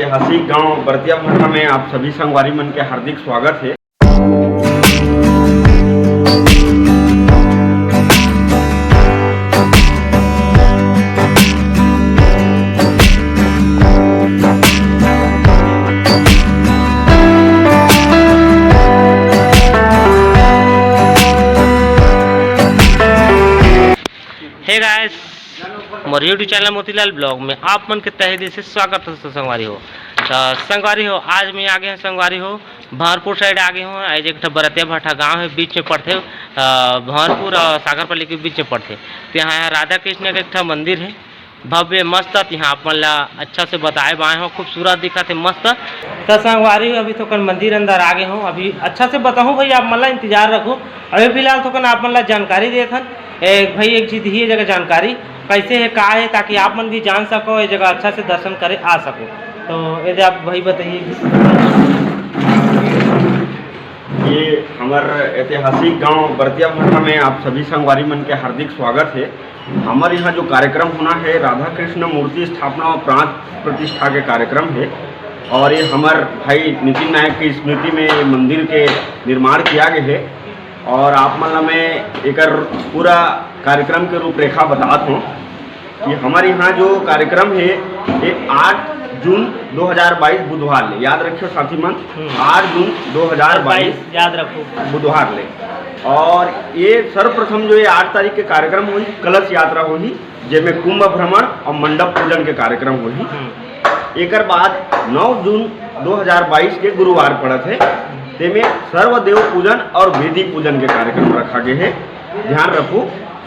ऐतिहासिक गांव बरतिया भाटा में आप सभी संगवारी मन के हार्दिक स्वागत है। हे गाइस, मोर यूट्यूब चैनल मोतीलाल ब्लॉग में आप मन के तहे दिल से स्वागत है। संगवारी हो तो संगवारी हो, आज मैं आगे हैं संगवारी हो भंवरपुर साइड आगे हूँ। आज एक बरतिया भाटा गांव है, बीच में पड़ते भंवरपुर और सागरपल्ली के बीच में पड़ते। तो यहाँ राधा कृष्ण का एक मंदिर है, भव्य मस्त। यहाँ आप मन अच्छा से बताए बाए हो, खूबसूरत दिखा थे मस्त। तो संगवारी अभी तो मंदिर अंदर आगे हूँ, अभी अच्छा से बताऊँ भाई, आप मन इंतजार रखो। अभी फिलहाल तो आप मन जानकारी देथन भाई, एक चीज ही जगह जानकारी कैसे है का है, ताकि आप मन भी जान सको, ये जगह अच्छा से दर्शन करे आ सको। तो यदि आप भाई बताइए। ये हमारे ऐतिहासिक गांव बरतिया भाटा में आप सभी संगवारी मन के हार्दिक स्वागत है। हमारे यहाँ जो कार्यक्रम होना है, राधा कृष्ण मूर्ति स्थापना और प्राण प्रतिष्ठा के कार्यक्रम है। और ये हमारे भाई नितिन नायक की स्मृति में ये मंदिर के निर्माण किया गया है। और आप मतलब मैं एक पूरा कार्यक्रम के रूपरेखा बताता हूँ कि हमारे यहाँ जो कार्यक्रम है ये 8 जून 2022 बुधवार ले, याद रखियो साथी मन, 8 जून 2022 याद रखो बुधवार ले। और ये सर्वप्रथम जो ये 8 तारीख के कार्यक्रम हुई, कलश यात्रा हुई, जिसमें कुंभ भ्रमण और मंडप पूजन के कार्यक्रम हुई। एक बाद 9 जून 2022 के गुरुवार पड़त है, तेमें सर्वदेव पूजन और वेदी पूजन के कार्यक्रम रखा गया है। ध्यान रखो,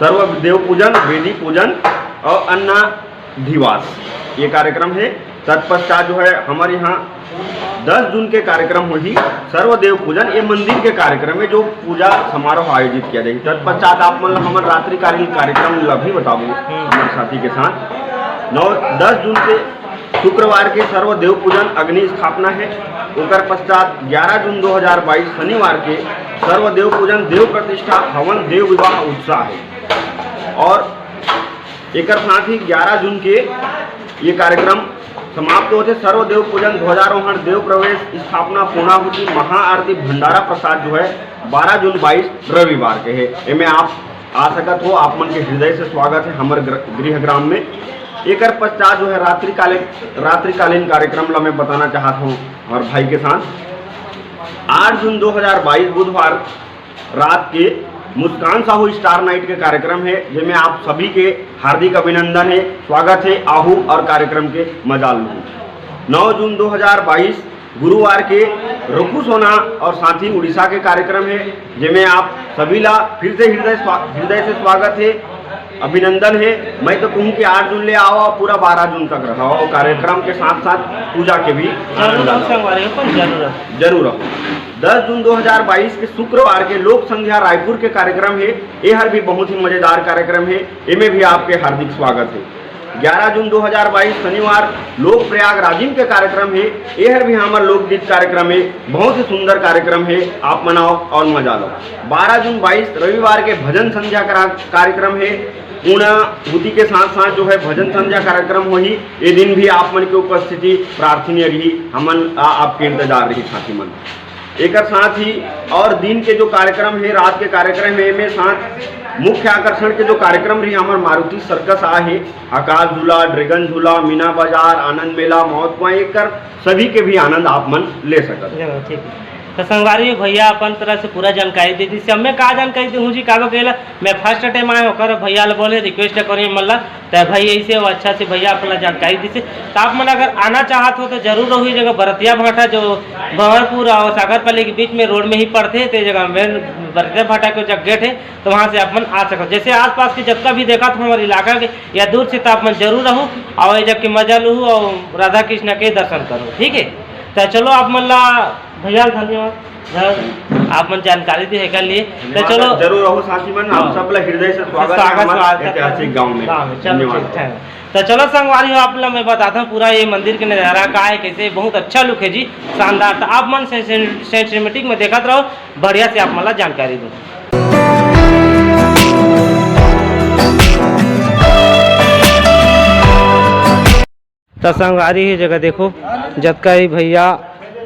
सर्वदेव पूजन, वेदी पूजन और अन्नाधिवास ये कार्यक्रम है। तत्पश्चात जो है हमारे यहाँ 10 जून के कार्यक्रम हुई सर्वदेव पूजन, ये मंदिर के कार्यक्रम है जो पूजा समारोह आयोजित किया जाएगी। तत्पश्चात आप मतलब हमारे रात्रिकालीन कार्यक्रम भी बताओ हमारे साथी के साथ। 10 जून के शुक्रवार के सर्वदेव पूजन अग्नि स्थापना है। उकर पश्चात 11 जून 2022 शनिवार के सर्वदेव पूजन, देव प्रतिष्ठा, हवन, देव विवाह उत्साह है। और एक साथ ही 11 जून के ये कार्यक्रम समाप्त होते सर्वदेव पूजन, ध्वजारोहण, देव प्रवेश, स्थापना, पूर्णाहुति, महाआरती, भंडारा प्रसाद जो है 12 जून 22 रविवार के है। इनमें आप आ सकत हो, आप मन के हृदय से स्वागत है हमारे गृहग्राम में। एक पश्चात जो है रात्रिकालीन कार्यक्रम ला मैं बताना चाहता हूँ और भाई के साथ। 8 जून 2022 बुधवार रात के मुस्कान साहू स्टार नाइट के कार्यक्रम है, जिसमें आप सभी के हार्दिक अभिनंदन है, स्वागत है, आहू और कार्यक्रम के मजा लूँ। 9 जून 2022 गुरुवार के रुकू सोना और साथी उड़ीसा के कार्यक्रम है, जिसमें आप सभी ला फिर से हृदय से स्वागत है, अभिनंदन है। मैं तो कहूँ कि 8 जून ले आओ, पूरा 12 जून तक रहो। कार्यक्रम के साथ साथ पूजा के भी जरूर रहो। 10 जून 2022 के शुक्रवार के लोक संध्या रायपुर के कार्यक्रम है, यह भी बहुत ही मजेदार कार्यक्रम है, इनमें भी आपके हार्दिक स्वागत है। 11 जून 2022 शनिवार लोक प्रयाग राजिम के कार्यक्रम है, यह भी हमारा लोकगीत कार्यक्रम है, बहुत ही सुंदर कार्यक्रम है, आप मनाओ और मजा लो। 12 जून 22 रविवार के भजन संध्या कार्यक्रम है, पूर्णाहुति के साथ साथ जो है भजन संध्या कार्यक्रम हुई। ये दिन भी आप मन की उपस्थिति प्रार्थनीय रही, हमन आपके इंतजार रही साथी मन। एक साथ ही और दिन के जो कार्यक्रम है, रात के कार्यक्रम है, में साथ मुख्य आकर्षण के जो कार्यक्रम रही हमारे मारुति सर्कस आहे, आकाश झूला, ड्रैगन झूला, मीना बाजार, आनंद मेला, मौत कुआं, एक सभी के भी आनंद आप मन ले सकते। तो संगवारी भैया अपन तरह से पूरा जानकारी दे दी। हमें का जानकारी दूँ जी, का कहला मैं फर्स्ट टाइम आए होकर भैया बोले रिक्वेस्ट करिए मतलब, तो भाई ऐसे अच्छा से भैया अपना जानकारी दी। तो आप मन अगर आना चाहते हो तो जरूर रहो। जगह बरतिया भाटा जो भंवरपुर और सागरपल्ली के बीच में रोड में ही पड़ते, तो जगह मेन बरतिया भाटा के जब गेट है, तो वहाँ से आप मन आ सको। जैसे आसपास के जब का भी देखा तो हमारे इलाका के या दूर से, तो आप मन जरूर रहो और जब की मजा लूँ और राधा कृष्ण के दर्शन करो। ठीक है, तो चलो आप मन भैया धन्यवाद, आप मन जानकारी दी है लिए। तो चलो जरूर रहो साथी मन, आप सब हृदय से स्वागत है ऐतिहासिक गांव में। तो चलो संगवारी हो, आप मैं बताता हूँ पूरा ये मंदिर के नज़ारा का है, कैसे बहुत अच्छा लुक है जी, शानदार। तो आप मन सिनेमैटिक में देखते रहो, बढ़िया से आप मन जानकारी दो। तो संगवारी ही जगह देखो जतका ही भैया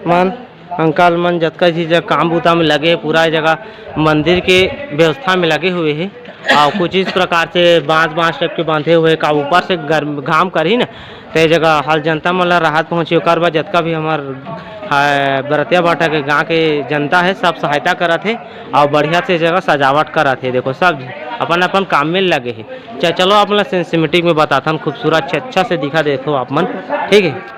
मन अंकल मन जतका ही जगह काम बूता में लगे पूरा जगह मंदिर के व्यवस्था में लगे हुए हैं और कुछ इस प्रकार से बांस टाइप के बांधे हुए का ऊपर से गर्म घाम कर ही ना तो जगह हल जनता मन ला राहत पहुँची ओकर बाद जतका भी हमार बरतिया बाटा के गाँव के जनता है सब सहायता करत है और बढ़िया से जगह सजावट करत है। देखो सब अपन अपन काम में लगे है। चलो आप मन सिनेमेटिक में बताता हूँ खूबसूरत अच्छा से दिखा देखो आप मन ठीक है।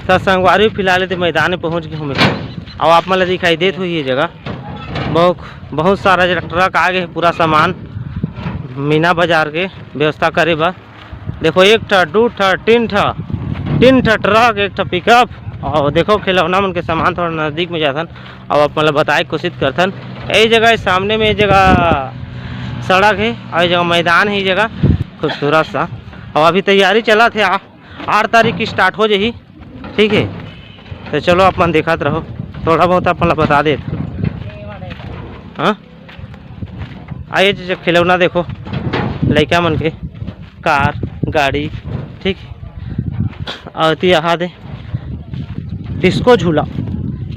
तो संगवारी फिलहाल तो मैदान में पहुंच गए हमें और आप मतलब दिखाई देत हुई ये जगह बहुत सारा ट्रक आ गए पूरा सामान मीना बाजार के व्यवस्था करे बा। देखो एक ठा दू ठा तीन ठा ट्रक एक ठा पिकअप और देखो खिलौना मन के सामान थोड़ा नज़दीक में जाथन और आप मतलब बताए कोशिश करथन। यही जगह सामने में जगह सड़क है और जगह मैदान है जगह खूबसूरत सा और अभी तैयारी चला थे 8 तारीख की स्टार्ट हो जाही ठीक है। तो चलो अपन देखते रहो थोड़ा बहुत अपन बता दे। हाँ आइए जो खिलौना देखो लड़का मन के कार गाड़ी ठीक और यहाँ दे डिस्को झूला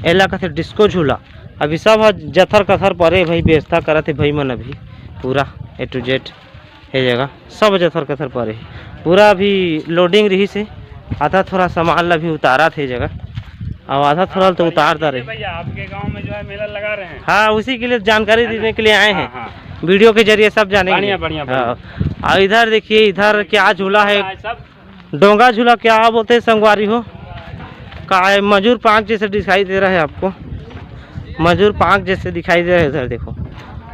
एला कहते डिस्को झूला अभी सब जथर कथर परे भाई व्यवस्था करते भाई मन अभी पूरा A to Z है जगह सब जथर कथर परे पूरा अभी लोडिंग रही से आधा थोड़ा सामान ला भी उतारा थे जगह और आधा थोड़ा तो उतारता रहे। भैया आपके गांव में जो है मेला लगा रहे हैं। हाँ उसी के लिए जानकारी देने के लिए आए हैं वीडियो के जरिए सब जानेंगे। बढ़िया और इधर देखिए इधर क्या झूला है डोंगा झूला क्या बोलते हैं संगवारी हो का है मजूर पार्क जैसे दिखाई दे रहा है आपको मजूर पार्क जैसे दिखाई दे रहा है इधर देखो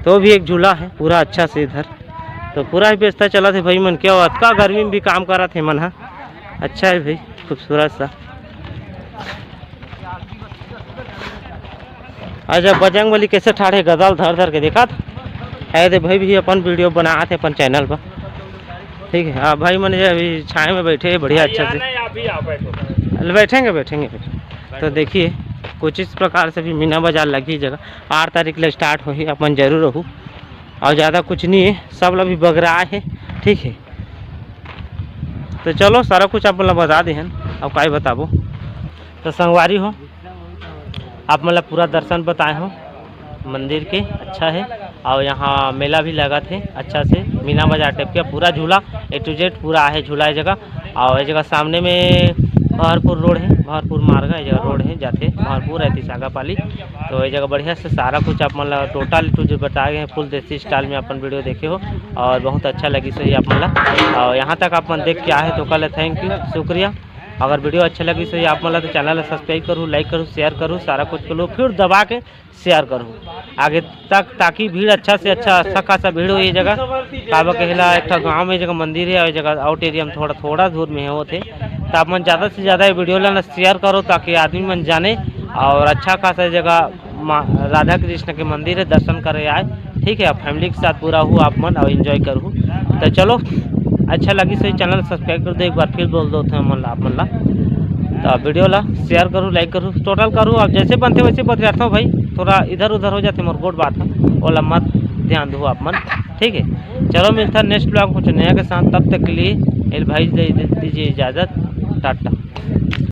तो भी एक झूला है पूरा अच्छा से इधर तो पूरा ही व्यवस्था चला थे भाई मन क्या अतका गर्मी में भी काम करा थे मन हाँ अच्छा है भाई खूबसूरत सा। अच्छा बजरंग बली कैसे ठाड़े गदल धर धर के देखा है तो भाई भी अपन वीडियो बना थे अपन चैनल पर ठीक है। हाँ भाई मैंने अभी छाए में बैठे बढ़िया अच्छा से बैठेंगे तो देखिए कुछ इस प्रकार से भी मीना बाजार लगी जगह 8 तारीख ले स्टार्ट हो ही अपन जरूर रहूँ और ज़्यादा कुछ नहीं है सब लोग भी बगरा है ठीक है। तो चलो सारा कुछ आप मतलब बता दें अब का बताबो तो संगवारी हो आप मतलब पूरा दर्शन बताए हो मंदिर के अच्छा है और यहाँ मेला भी लगा थे अच्छा से मीना बाजार टाइप का पूरा झूला A to Z पूरा है झूला है जगह और ये जगह सामने में भरपुर रोड है भरपुर मार्ग है जगह रोड है जाते भरपुर रहती सागापाली तो ये जगह बढ़िया से सारा कुछ आप मतलब टोटल A to Z बताए हैं फुल देसी स्टाइल में अपन वीडियो देखे हो और बहुत अच्छा लगी सही आप मतलब और यहाँ तक अपन देख के आए तो कल थैंक यू शुक्रिया अगर वीडियो अच्छा लगी तो आप मतलब तो चैनल सब्सक्राइब करूँ, लाइक करूँ, शेयर करूँ, सारा कुछ करूँ, फिर दबा के शेयर करूँ आगे तक, ताकि भीड़ अच्छा से अच्छा खासा भीड़ हो ये जगह। काबा कहला एक गाँव में जगह मंदिर है और जगह आउट एरिया में थोड़ा दूर में है वो थे। तो आप मन ज़्यादा से ज़्यादा वीडियो ला शेयर करो ताकि आदमी मन जाने और अच्छा खासा जगह राधा कृष्ण के मंदिर है, दर्शन करे आए। ठीक है, फैमिली के साथ पूरा हो आप मन और एंजॉय करूँ। तो चलो अच्छा लगी सही चैनल सब्सक्राइब कर दो, एक बार फिर बोल दो थे मन आप मन ला। तो वीडियो ला शेयर करूँ, लाइक करूँ, टोटल करूँ। अब जैसे बनते वैसे बतियाता हूँ भाई, थोड़ा इधर उधर हो जाते मोर गोट बात है, वो मत ध्यान दो आप मन। ठीक है, चलो मिलता है नेक्स्ट ब्लॉग कुछ नया के साथ। तब तक के लिए भाई दे दीजिए इजाज़त, टाटा।